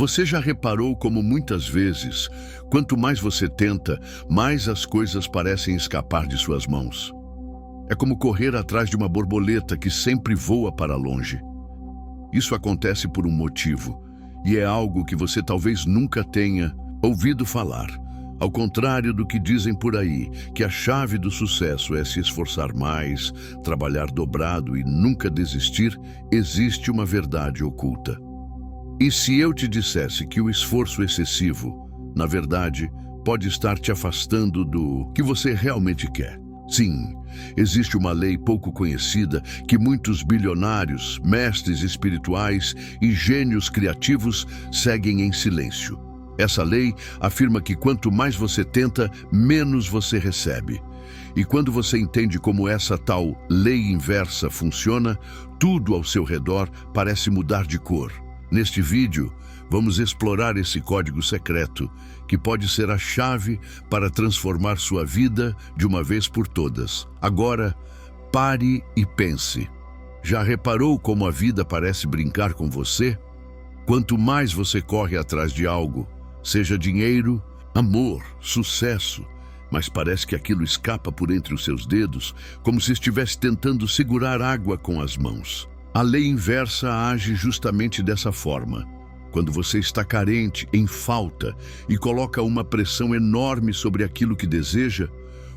Você já reparou como muitas vezes, quanto mais você tenta, mais as coisas parecem escapar de suas mãos? É como correr atrás de uma borboleta que sempre voa para longe. Isso acontece por um motivo, e é algo que você talvez nunca tenha ouvido falar. Ao contrário do que dizem por aí, que a chave do sucesso é se esforçar mais, trabalhar dobrado e nunca desistir, existe uma verdade oculta. E se eu te dissesse que o esforço excessivo, na verdade, pode estar te afastando do que você realmente quer? Sim, existe uma lei pouco conhecida que muitos bilionários, mestres espirituais e gênios criativos seguem em silêncio. Essa lei afirma que quanto mais você tenta, menos você recebe. E quando você entende como essa tal lei inversa funciona, tudo ao seu redor parece mudar de cor. Neste vídeo, vamos explorar esse código secreto, que pode ser a chave para transformar sua vida de uma vez por todas. Agora, pare e pense. Já reparou como a vida parece brincar com você? Quanto mais você corre atrás de algo, seja dinheiro, amor, sucesso, mas parece que aquilo escapa por entre os seus dedos, como se estivesse tentando segurar água com as mãos. A lei inversa age justamente dessa forma. Quando você está carente, em falta, e coloca uma pressão enorme sobre aquilo que deseja,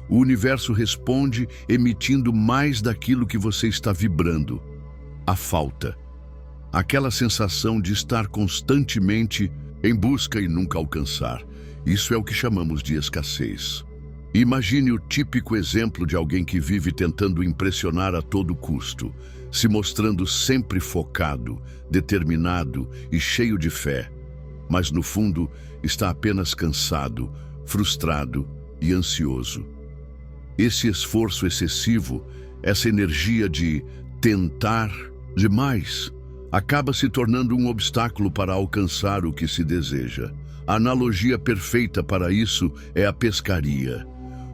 o universo responde emitindo mais daquilo que você está vibrando. A falta. Aquela sensação de estar constantemente em busca e nunca alcançar. Isso é o que chamamos de escassez. Imagine o típico exemplo de alguém que vive tentando impressionar a todo custo, se mostrando sempre focado, determinado e cheio de fé, mas no fundo está apenas cansado, frustrado e ansioso. Esse esforço excessivo, essa energia de tentar demais, acaba se tornando um obstáculo para alcançar o que se deseja. A analogia perfeita para isso é a pescaria.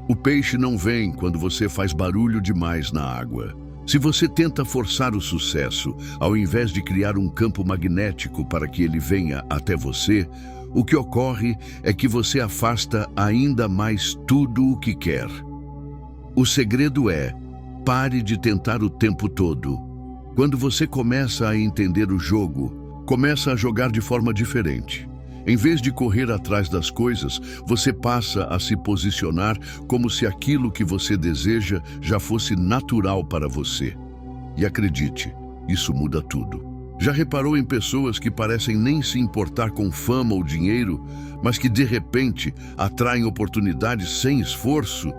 O peixe não vem quando você faz barulho demais na água. Se você tenta forçar o sucesso, ao invés de criar um campo magnético para que ele venha até você, o que ocorre é que você afasta ainda mais tudo o que quer. O segredo é: pare de tentar o tempo todo. Quando você começa a entender o jogo, começa a jogar de forma diferente. Em vez de correr atrás das coisas, você passa a se posicionar como se aquilo que você deseja já fosse natural para você. E acredite, isso muda tudo. Já reparou em pessoas que parecem nem se importar com fama ou dinheiro, mas que de repente atraem oportunidades sem esforço?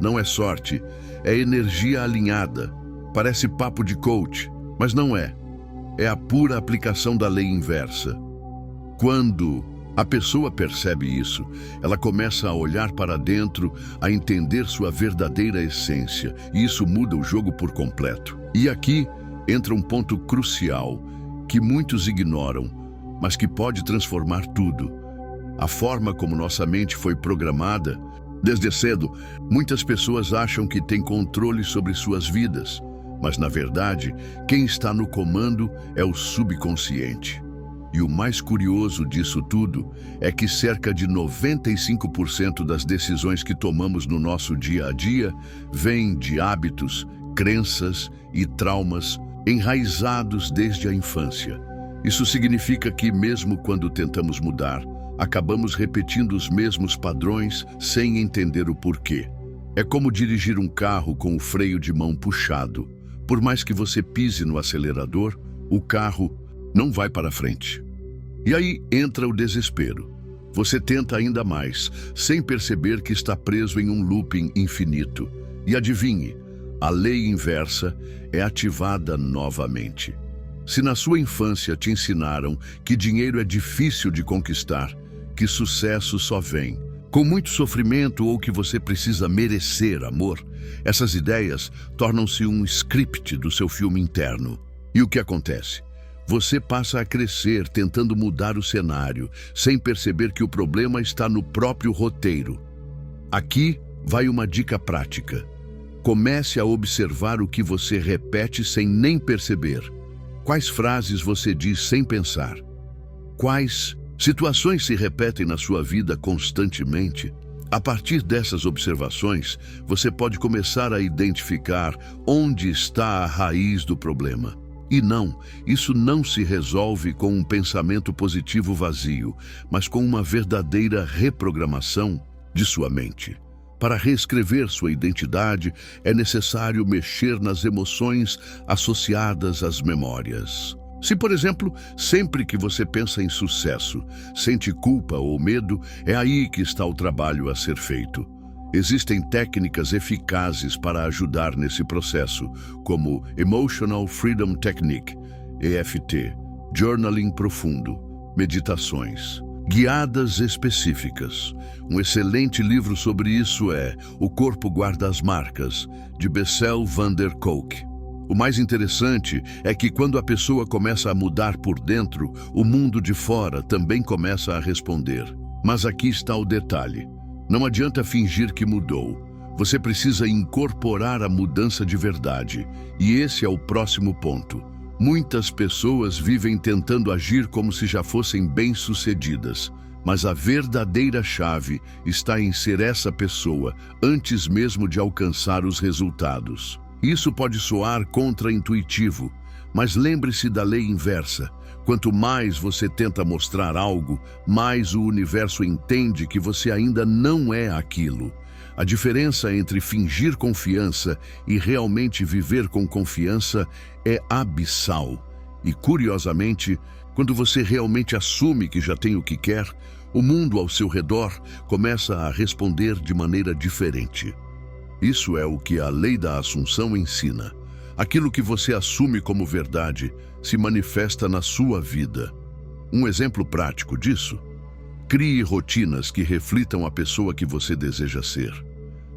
Não é sorte, é energia alinhada. Parece papo de coach, mas não é. É a pura aplicação da lei inversa. Quando a pessoa percebe isso, ela começa a olhar para dentro, a entender sua verdadeira essência, e isso muda o jogo por completo. E aqui entra um ponto crucial que muitos ignoram, mas que pode transformar tudo. A forma como nossa mente foi programada. Desde cedo, muitas pessoas acham que têm controle sobre suas vidas, mas na verdade, quem está no comando é o subconsciente. E o mais curioso disso tudo é que cerca de 95% das decisões que tomamos no nosso dia a dia vêm de hábitos, crenças e traumas enraizados desde a infância. Isso significa que, mesmo quando tentamos mudar, acabamos repetindo os mesmos padrões sem entender o porquê. É como dirigir um carro com o freio de mão puxado. Por mais que você pise no acelerador, o carro não vai para frente. E aí entra o desespero. Você tenta ainda mais, sem perceber que está preso em um looping infinito. E adivinhe, a lei inversa é ativada novamente. Se na sua infância te ensinaram que dinheiro é difícil de conquistar, que sucesso só vem com muito sofrimento ou que você precisa merecer amor, essas ideias tornam-se um script do seu filme interno. E o que acontece? Você passa a crescer tentando mudar o cenário, sem perceber que o problema está no próprio roteiro. Aqui vai uma dica prática. Comece a observar o que você repete sem nem perceber. Quais frases você diz sem pensar? Quais situações se repetem na sua vida constantemente? A partir dessas observações, você pode começar a identificar onde está a raiz do problema. E não, isso não se resolve com um pensamento positivo vazio, mas com uma verdadeira reprogramação de sua mente. Para reescrever sua identidade, é necessário mexer nas emoções associadas às memórias. Se, por exemplo, sempre que você pensa em sucesso, sente culpa ou medo, é aí que está o trabalho a ser feito. Existem técnicas eficazes para ajudar nesse processo, como Emotional Freedom Technique, EFT, journaling profundo, meditações guiadas específicas. Um excelente livro sobre isso é O Corpo Guarda as Marcas, de Bessel van der Kolk. O mais interessante é que quando a pessoa começa a mudar por dentro, o mundo de fora também começa a responder. Mas aqui está o detalhe. Não adianta fingir que mudou. Você precisa incorporar a mudança de verdade. E esse é o próximo ponto. Muitas pessoas vivem tentando agir como se já fossem bem-sucedidas, mas a verdadeira chave está em ser essa pessoa antes mesmo de alcançar os resultados. Isso pode soar contraintuitivo, mas lembre-se da lei inversa. Quanto mais você tenta mostrar algo, mais o universo entende que você ainda não é aquilo. A diferença entre fingir confiança e realmente viver com confiança é abissal. E, curiosamente, quando você realmente assume que já tem o que quer, o mundo ao seu redor começa a responder de maneira diferente. Isso é o que a lei da Assunção ensina. Aquilo que você assume como verdade se manifesta na sua vida. Um exemplo prático disso: crie rotinas que reflitam a pessoa que você deseja ser.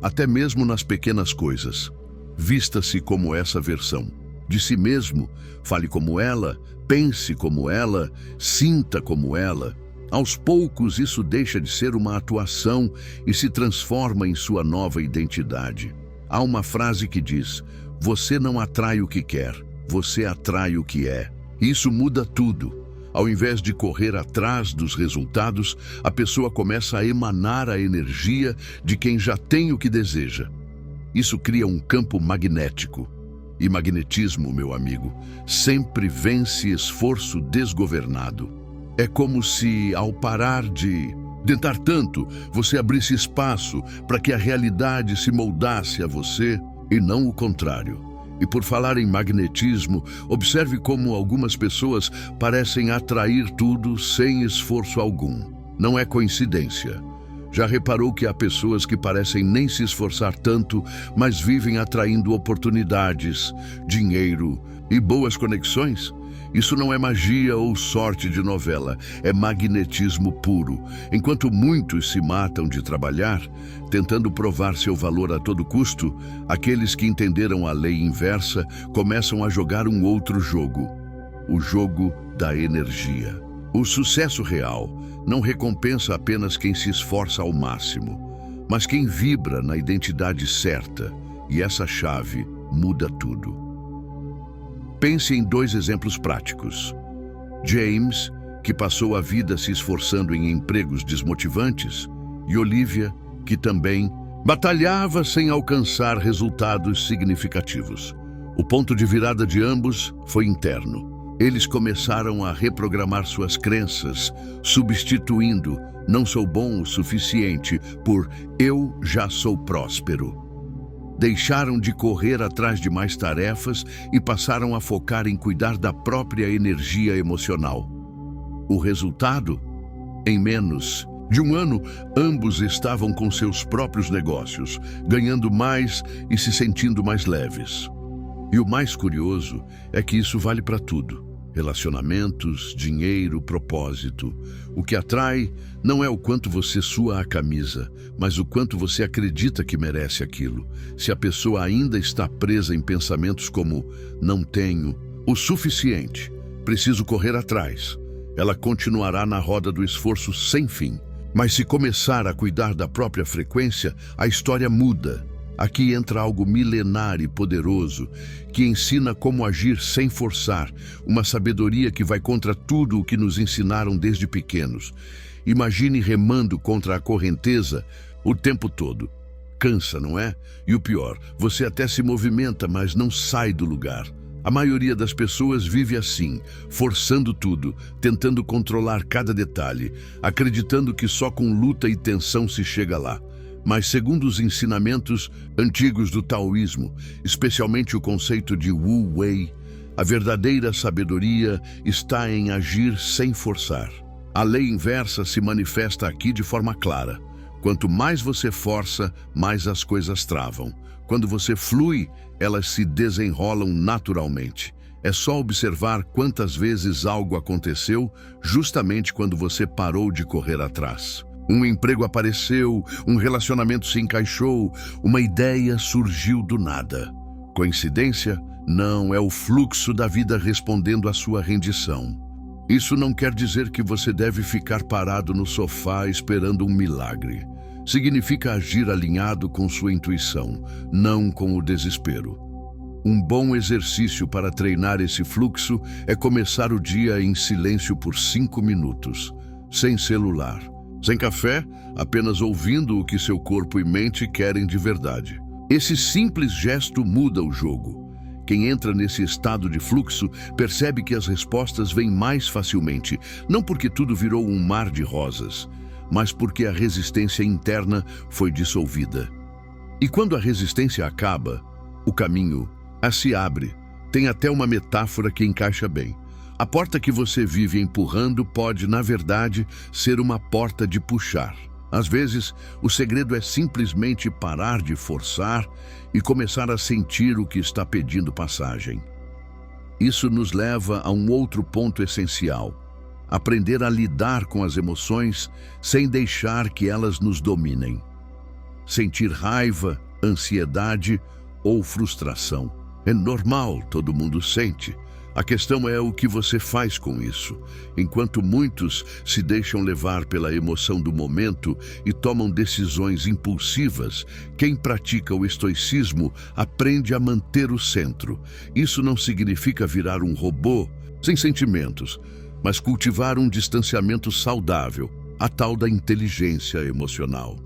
Até mesmo nas pequenas coisas. Vista-se como essa versão de si mesmo, fale como ela, pense como ela, sinta como ela. Aos poucos, isso deixa de ser uma atuação e se transforma em sua nova identidade. Há uma frase que diz: você não atrai o que quer, você atrai o que é. Isso muda tudo. Ao invés de correr atrás dos resultados, a pessoa começa a emanar a energia de quem já tem o que deseja. Isso cria um campo magnético. E magnetismo, meu amigo, sempre vence esforço desgovernado. É como se, ao parar de tentar tanto, você abrisse espaço para que a realidade se moldasse a você e não o contrário. E por falar em magnetismo, observe como algumas pessoas parecem atrair tudo sem esforço algum. Não é coincidência. Já reparou que há pessoas que parecem nem se esforçar tanto, mas vivem atraindo oportunidades, dinheiro e boas conexões? Isso não é magia ou sorte de novela, é magnetismo puro. Enquanto muitos se matam de trabalhar, tentando provar seu valor a todo custo, aqueles que entenderam a lei inversa começam a jogar um outro jogo, o jogo da energia. O sucesso real não recompensa apenas quem se esforça ao máximo, mas quem vibra na identidade certa, e essa chave muda tudo. Pense em dois exemplos práticos. James, que passou a vida se esforçando em empregos desmotivantes, e Olivia, que também batalhava sem alcançar resultados significativos. O ponto de virada de ambos foi interno. Eles começaram a reprogramar suas crenças, substituindo "não sou bom o suficiente" por "eu já sou próspero". Deixaram de correr atrás de mais tarefas e passaram a focar em cuidar da própria energia emocional. O resultado? Em menos de um ano, ambos estavam com seus próprios negócios, ganhando mais e se sentindo mais leves. E o mais curioso é que isso vale para tudo. Relacionamentos, dinheiro, propósito. O que atrai não é o quanto você sua a camisa, mas o quanto você acredita que merece aquilo. Se a pessoa ainda está presa em pensamentos como "não tenho o suficiente, preciso correr atrás", ela continuará na roda do esforço sem fim. Mas se começar a cuidar da própria frequência, a história muda. Aqui entra algo milenar e poderoso, que ensina como agir sem forçar, uma sabedoria que vai contra tudo o que nos ensinaram desde pequenos. Imagine remando contra a correnteza o tempo todo. Cansa, não é? E o pior, você até se movimenta, mas não sai do lugar. A maioria das pessoas vive assim, forçando tudo, tentando controlar cada detalhe, acreditando que só com luta e tensão se chega lá. Mas segundo os ensinamentos antigos do taoísmo, especialmente o conceito de Wu Wei, a verdadeira sabedoria está em agir sem forçar. A lei inversa se manifesta aqui de forma clara. Quanto mais você força, mais as coisas travam. Quando você flui, elas se desenrolam naturalmente. É só observar quantas vezes algo aconteceu justamente quando você parou de correr atrás. Um emprego apareceu, um relacionamento se encaixou, uma ideia surgiu do nada. Coincidência? Não, é o fluxo da vida respondendo à sua rendição. Isso não quer dizer que você deve ficar parado no sofá esperando um milagre. Significa agir alinhado com sua intuição, não com o desespero. Um bom exercício para treinar esse fluxo é começar o dia em silêncio por 5 minutos, sem celular, sem café, apenas ouvindo o que seu corpo e mente querem de verdade. Esse simples gesto muda o jogo. Quem entra nesse estado de fluxo percebe que as respostas vêm mais facilmente, não porque tudo virou um mar de rosas, mas porque a resistência interna foi dissolvida. E quando a resistência acaba, o caminho se abre. Tem até uma metáfora que encaixa bem. A porta que você vive empurrando pode, na verdade, ser uma porta de puxar. Às vezes, o segredo é simplesmente parar de forçar e começar a sentir o que está pedindo passagem. Isso nos leva a um outro ponto essencial: aprender a lidar com as emoções sem deixar que elas nos dominem. Sentir raiva, ansiedade ou frustração é normal, todo mundo sente. A questão é o que você faz com isso. Enquanto muitos se deixam levar pela emoção do momento e tomam decisões impulsivas, quem pratica o estoicismo aprende a manter o centro. Isso não significa virar um robô sem sentimentos, mas cultivar um distanciamento saudável, a tal da inteligência emocional.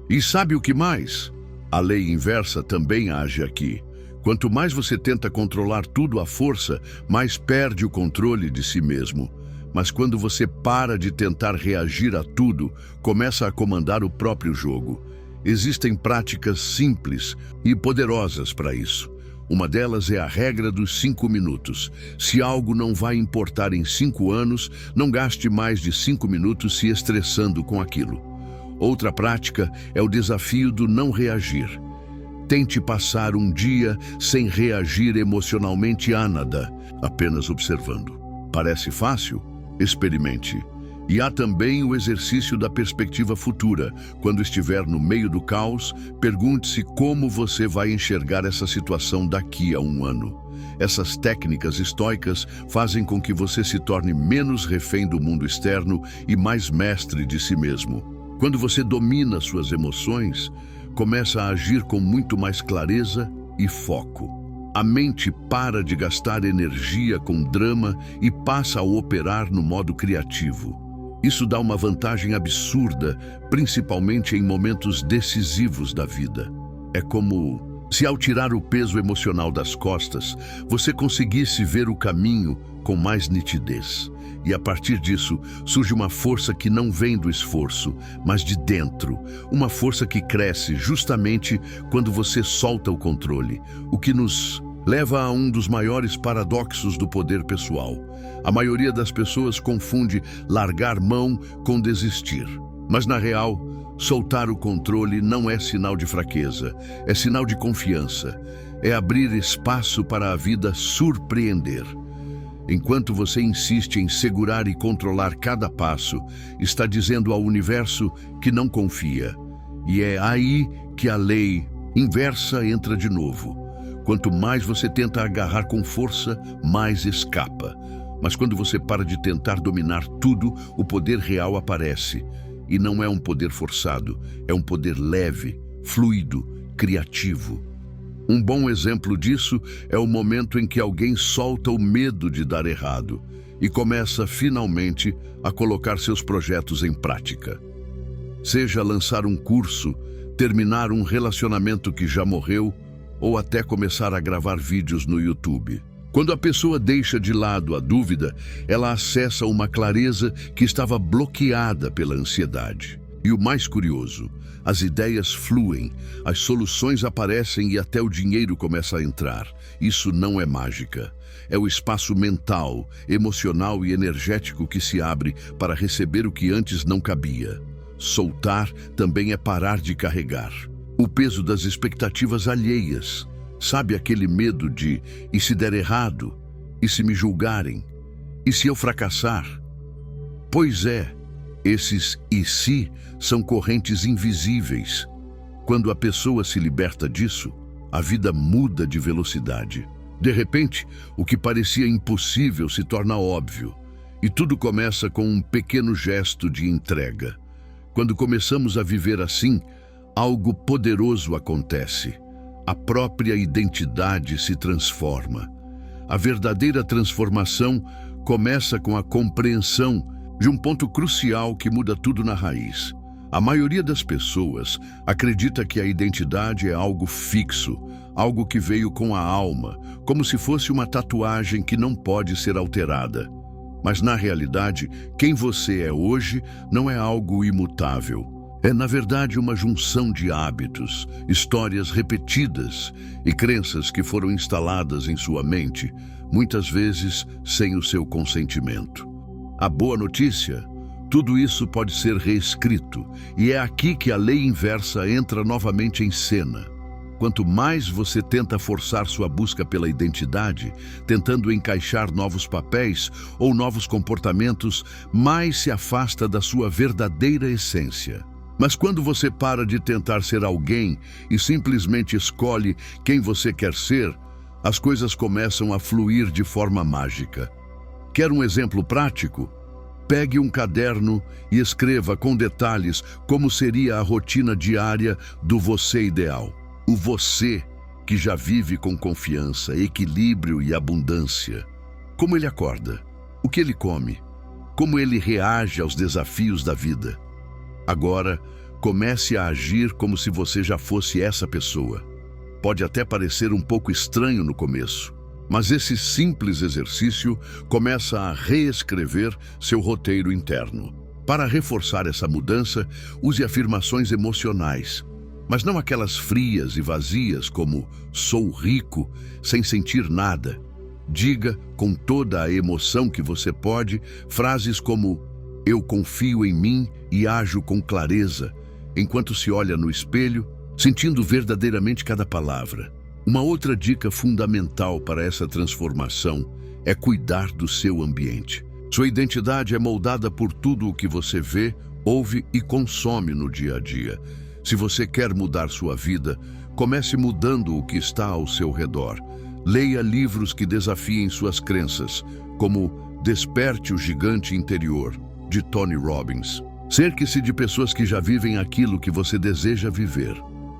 E sabe o que mais? A lei inversa também age aqui. Quanto mais você tenta controlar tudo à força, mais perde o controle de si mesmo. Mas quando você para de tentar reagir a tudo, começa a comandar o próprio jogo. Existem práticas simples e poderosas para isso. Uma delas é a regra dos 5 minutos. Se algo não vai importar em 5 anos, não gaste mais de 5 minutos se estressando com aquilo. Outra prática é o desafio do não reagir. Tente passar um dia sem reagir emocionalmente a nada, apenas observando. Parece fácil? Experimente. E há também o exercício da perspectiva futura. Quando estiver no meio do caos, pergunte-se como você vai enxergar essa situação daqui a um ano. Essas técnicas estoicas fazem com que você se torne menos refém do mundo externo e mais mestre de si mesmo. Quando você domina suas emoções, começa a agir com muito mais clareza e foco. A mente para de gastar energia com drama e passa a operar no modo criativo. Isso dá uma vantagem absurda, principalmente em momentos decisivos da vida. É como se, ao tirar o peso emocional das costas, você conseguisse ver o caminho com mais nitidez. E a partir disso, surge uma força que não vem do esforço, mas de dentro. Uma força que cresce justamente quando você solta o controle, o que nos leva a um dos maiores paradoxos do poder pessoal. A maioria das pessoas confunde largar mão com desistir. Mas, na real, soltar o controle não é sinal de fraqueza, é sinal de confiança. É abrir espaço para a vida surpreender. Enquanto você insiste em segurar e controlar cada passo, está dizendo ao universo que não confia. E é aí que a lei inversa entra de novo. Quanto mais você tenta agarrar com força, mais escapa. Mas quando você para de tentar dominar tudo, o poder real aparece. E não é um poder forçado, é um poder leve, fluido, criativo. Um bom exemplo disso é o momento em que alguém solta o medo de dar errado e começa finalmente a colocar seus projetos em prática. Seja lançar um curso, terminar um relacionamento que já morreu ou até começar a gravar vídeos no YouTube. Quando a pessoa deixa de lado a dúvida, ela acessa uma clareza que estava bloqueada pela ansiedade. E o mais curioso, as ideias fluem, as soluções aparecem e até o dinheiro começa a entrar. Isso não é mágica. É o espaço mental, emocional e energético que se abre para receber o que antes não cabia. Soltar também é parar de carregar o peso das expectativas alheias. Sabe aquele medo de, e se der errado? E se me julgarem? E se eu fracassar? Pois é, esses e se são correntes invisíveis. Quando a pessoa se liberta disso, a vida muda de velocidade. De repente, o que parecia impossível se torna óbvio. E tudo começa com um pequeno gesto de entrega. Quando começamos a viver assim, algo poderoso acontece. A própria identidade se transforma. A verdadeira transformação começa com a compreensão de um ponto crucial que muda tudo na raiz. A maioria das pessoas acredita que a identidade é algo fixo, algo que veio com a alma, como se fosse uma tatuagem que não pode ser alterada. Mas na realidade, quem você é hoje não é algo imutável. É, na verdade, uma junção de hábitos, histórias repetidas e crenças que foram instaladas em sua mente, muitas vezes sem o seu consentimento. A boa notícia: tudo isso pode ser reescrito, e é aqui que a lei inversa entra novamente em cena. Quanto mais você tenta forçar sua busca pela identidade, tentando encaixar novos papéis ou novos comportamentos, mais se afasta da sua verdadeira essência. Mas quando você para de tentar ser alguém e simplesmente escolhe quem você quer ser, as coisas começam a fluir de forma mágica. Quer um exemplo prático? Pegue um caderno e escreva com detalhes como seria a rotina diária do você ideal. O você que já vive com confiança, equilíbrio e abundância. Como ele acorda, o que ele come, como ele reage aos desafios da vida. Agora, comece a agir como se você já fosse essa pessoa. Pode até parecer um pouco estranho no começo, mas esse simples exercício começa a reescrever seu roteiro interno. Para reforçar essa mudança, use afirmações emocionais, mas não aquelas frias e vazias como "sou rico", sem sentir nada. Diga com toda a emoção que você pode frases como "eu confio em mim e ajo com clareza", enquanto se olha no espelho, sentindo verdadeiramente cada palavra. Uma outra dica fundamental para essa transformação é cuidar do seu ambiente. Sua identidade é moldada por tudo o que você vê, ouve e consome no dia a dia. Se você quer mudar sua vida, comece mudando o que está ao seu redor. Leia livros que desafiem suas crenças, como Desperte o Gigante Interior, de Tony Robbins. Cerque-se de pessoas que já vivem aquilo que você deseja viver.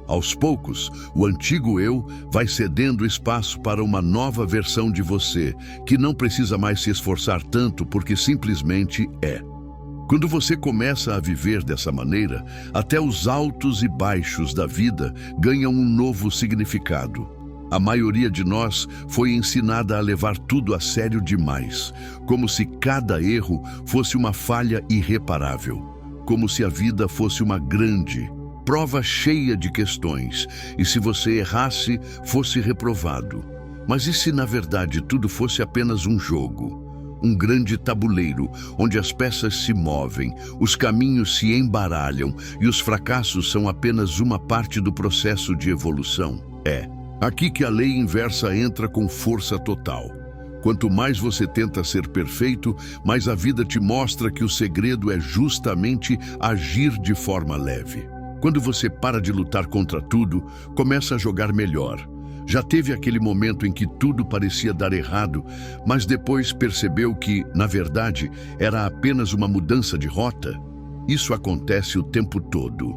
Aos poucos, o antigo eu vai cedendo espaço para uma nova versão de você, que não precisa mais se esforçar tanto porque simplesmente é. Quando você começa a viver dessa maneira, até os altos e baixos da vida ganham um novo significado. A maioria de nós foi ensinada a levar tudo a sério demais, como se cada erro fosse uma falha irreparável, como se a vida fosse uma grande prova cheia de questões, e se você errasse, fosse reprovado. Mas e se na verdade tudo fosse apenas um jogo? Um grande tabuleiro, onde as peças se movem, os caminhos se embaralham e os fracassos são apenas uma parte do processo de evolução? É aqui que a lei inversa entra com força total. Quanto mais você tenta ser perfeito, mais a vida te mostra que o segredo é justamente agir de forma leve. Quando você para de lutar contra tudo, começa a jogar melhor. Já teve aquele momento em que tudo parecia dar errado, mas depois percebeu que, na verdade, era apenas uma mudança de rota? Isso acontece o tempo todo.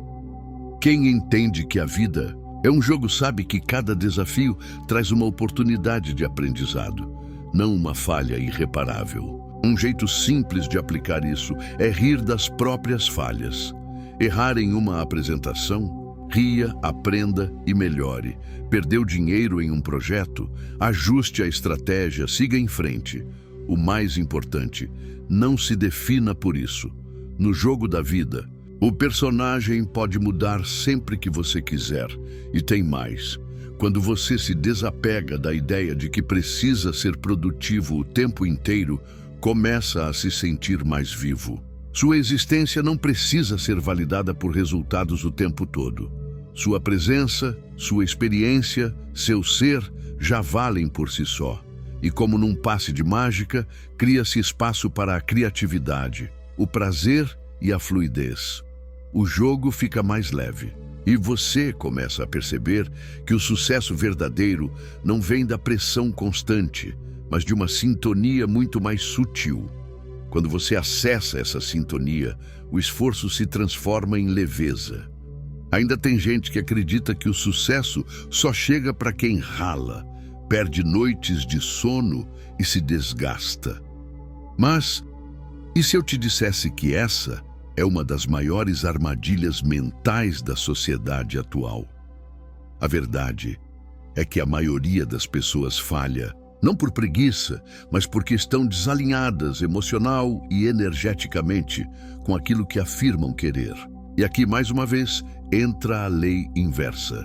Quem entende que a vida É um jogo, sabe, que cada desafio traz uma oportunidade de aprendizado, não uma falha irreparável. Um jeito simples de aplicar isso é rir das próprias falhas. Errar em uma apresentação? Ria, aprenda e melhore. Perdeu dinheiro em um projeto? Ajuste a estratégia, siga em frente. O mais importante, não se defina por isso. No jogo da vida, o personagem pode mudar sempre que você quiser. E tem mais. Quando você se desapega da ideia de que precisa ser produtivo o tempo inteiro, começa a se sentir mais vivo. Sua existência não precisa ser validada por resultados o tempo todo. Sua presença, sua experiência, seu ser já valem por si só. E como num passe de mágica, cria-se espaço para a criatividade, o prazer e a fluidez. O jogo fica mais leve. E você começa a perceber que o sucesso verdadeiro não vem da pressão constante, mas de uma sintonia muito mais sutil. Quando você acessa essa sintonia, o esforço se transforma em leveza. Ainda tem gente que acredita que o sucesso só chega para quem rala, perde noites de sono e se desgasta. Mas, e se eu te dissesse que essa é uma das maiores armadilhas mentais da sociedade atual? A verdade é que a maioria das pessoas falha, não por preguiça, mas porque estão desalinhadas emocional e energeticamente com aquilo que afirmam querer. E aqui, mais uma vez, entra a lei inversa.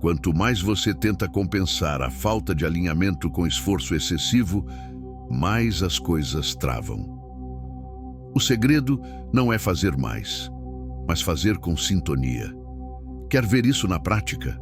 Quanto mais você tenta compensar a falta de alinhamento com esforço excessivo, mais as coisas travam. O segredo não é fazer mais, mas fazer com sintonia. Quer ver isso na prática?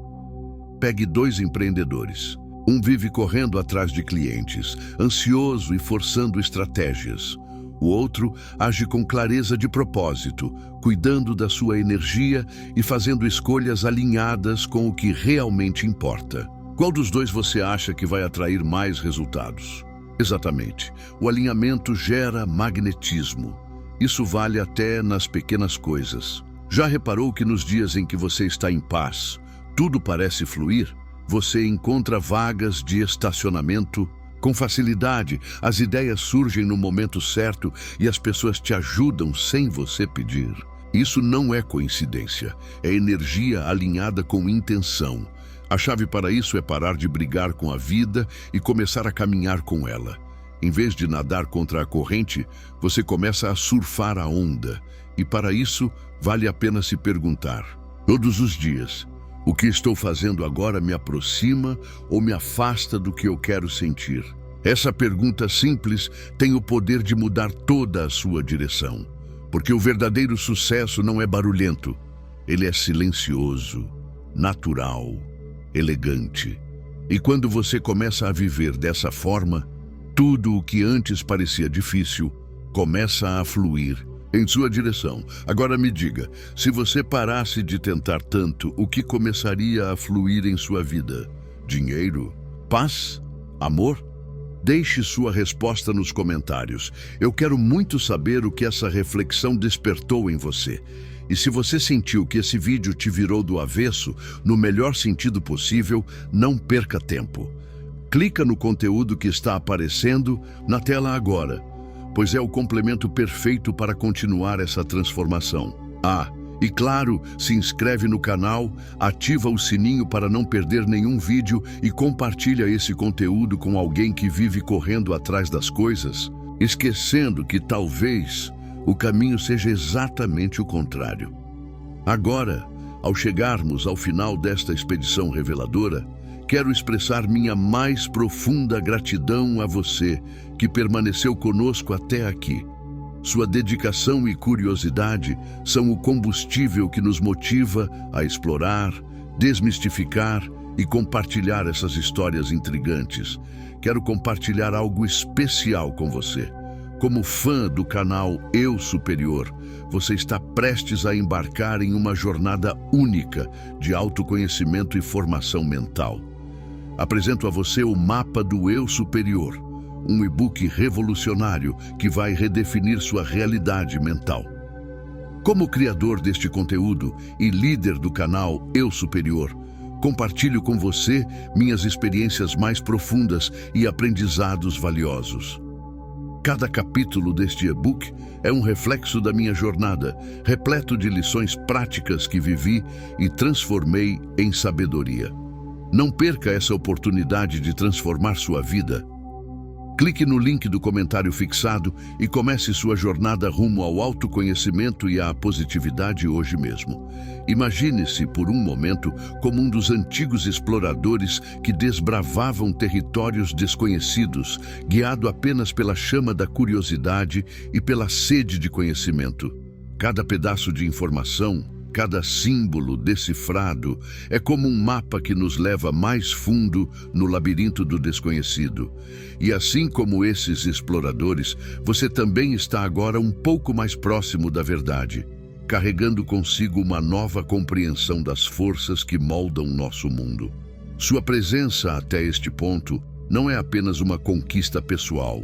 Pegue 2 empreendedores. Um vive correndo atrás de clientes, ansioso e forçando estratégias. O outro age com clareza de propósito, cuidando da sua energia e fazendo escolhas alinhadas com o que realmente importa. Qual dos dois você acha que vai atrair mais resultados? Exatamente. O alinhamento gera magnetismo. Isso vale até nas pequenas coisas. Já reparou que nos dias em que você está em paz, tudo parece fluir? Você encontra vagas de estacionamento com facilidade, as ideias surgem no momento certo e as pessoas te ajudam sem você pedir. Isso não é coincidência, é energia alinhada com intenção. A chave para isso é parar de brigar com a vida e começar a caminhar com ela. Em vez de nadar contra a corrente, você começa a surfar a onda. E para isso, vale a pena se perguntar, todos os dias, o que estou fazendo agora me aproxima ou me afasta do que eu quero sentir? Essa pergunta simples tem o poder de mudar toda a sua direção. Porque o verdadeiro sucesso não é barulhento. Ele é silencioso, natural, elegante. E quando você começa a viver dessa forma, tudo o que antes parecia difícil começa a fluir em sua direção. Agora me diga, se você parasse de tentar tanto, o que começaria a fluir em sua vida? Dinheiro? Paz? Amor? Deixe sua resposta nos comentários. Eu quero muito saber o que essa reflexão despertou em você. E se você sentiu que esse vídeo te virou do avesso, no melhor sentido possível, não perca tempo. Clica no conteúdo que está aparecendo na tela agora, pois é o complemento perfeito para continuar essa transformação. E claro, se inscreve no canal, ativa o sininho para não perder nenhum vídeo e compartilha esse conteúdo com alguém que vive correndo atrás das coisas, esquecendo que talvez o caminho seja exatamente o contrário. Agora, ao chegarmos ao final desta expedição reveladora, quero expressar minha mais profunda gratidão a você que permaneceu conosco até aqui. Sua dedicação e curiosidade são o combustível que nos motiva a explorar, desmistificar e compartilhar essas histórias intrigantes. Quero compartilhar algo especial com você. Como fã do canal Eu Superior, você está prestes a embarcar em uma jornada única de autoconhecimento e formação mental. Apresento a você o Mapa do Eu Superior, um e-book revolucionário que vai redefinir sua realidade mental. Como criador deste conteúdo e líder do canal Eu Superior, compartilho com você minhas experiências mais profundas e aprendizados valiosos. Cada capítulo deste e-book é um reflexo da minha jornada, repleto de lições práticas que vivi e transformei em sabedoria. Não perca essa oportunidade de transformar sua vida. Clique no link do comentário fixado e comece sua jornada rumo ao autoconhecimento e à positividade hoje mesmo. Imagine-se por um momento como um dos antigos exploradores que desbravavam territórios desconhecidos, guiado apenas pela chama da curiosidade e pela sede de conhecimento. Cada pedaço de informação, cada símbolo decifrado é como um mapa que nos leva mais fundo no labirinto do desconhecido. E assim como esses exploradores, você também está agora um pouco mais próximo da verdade, carregando consigo uma nova compreensão das forças que moldam nosso mundo. Sua presença até este ponto não é apenas uma conquista pessoal,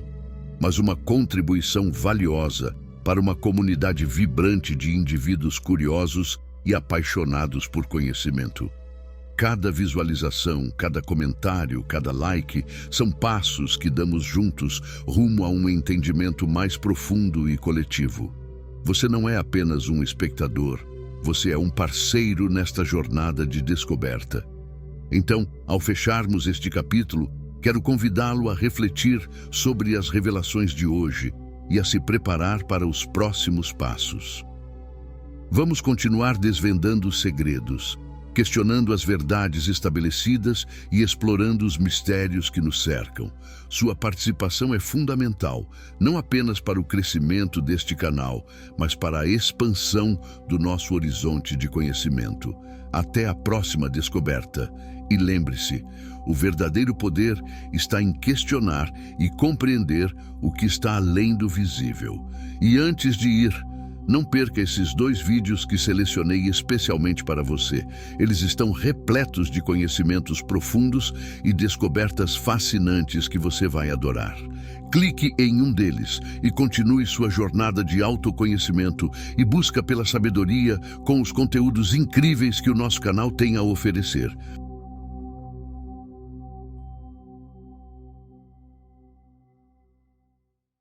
mas uma contribuição valiosa para uma comunidade vibrante de indivíduos curiosos e apaixonados por conhecimento. Cada visualização, cada comentário, cada like são passos que damos juntos rumo a um entendimento mais profundo e coletivo. Você não é apenas um espectador, você é um parceiro nesta jornada de descoberta. Então, ao fecharmos este capítulo, quero convidá-lo a refletir sobre as revelações de hoje e a se preparar para os próximos passos. Vamos continuar desvendando os segredos, questionando as verdades estabelecidas e explorando os mistérios que nos cercam. Sua participação é fundamental, não apenas para o crescimento deste canal, mas para a expansão do nosso horizonte de conhecimento. Até a próxima descoberta. E lembre-se, o verdadeiro poder está em questionar e compreender o que está além do visível. E antes de ir, não perca esses 2 vídeos que selecionei especialmente para você. Eles estão repletos de conhecimentos profundos e descobertas fascinantes que você vai adorar. Clique em um deles e continue sua jornada de autoconhecimento e busca pela sabedoria com os conteúdos incríveis que o nosso canal tem a oferecer.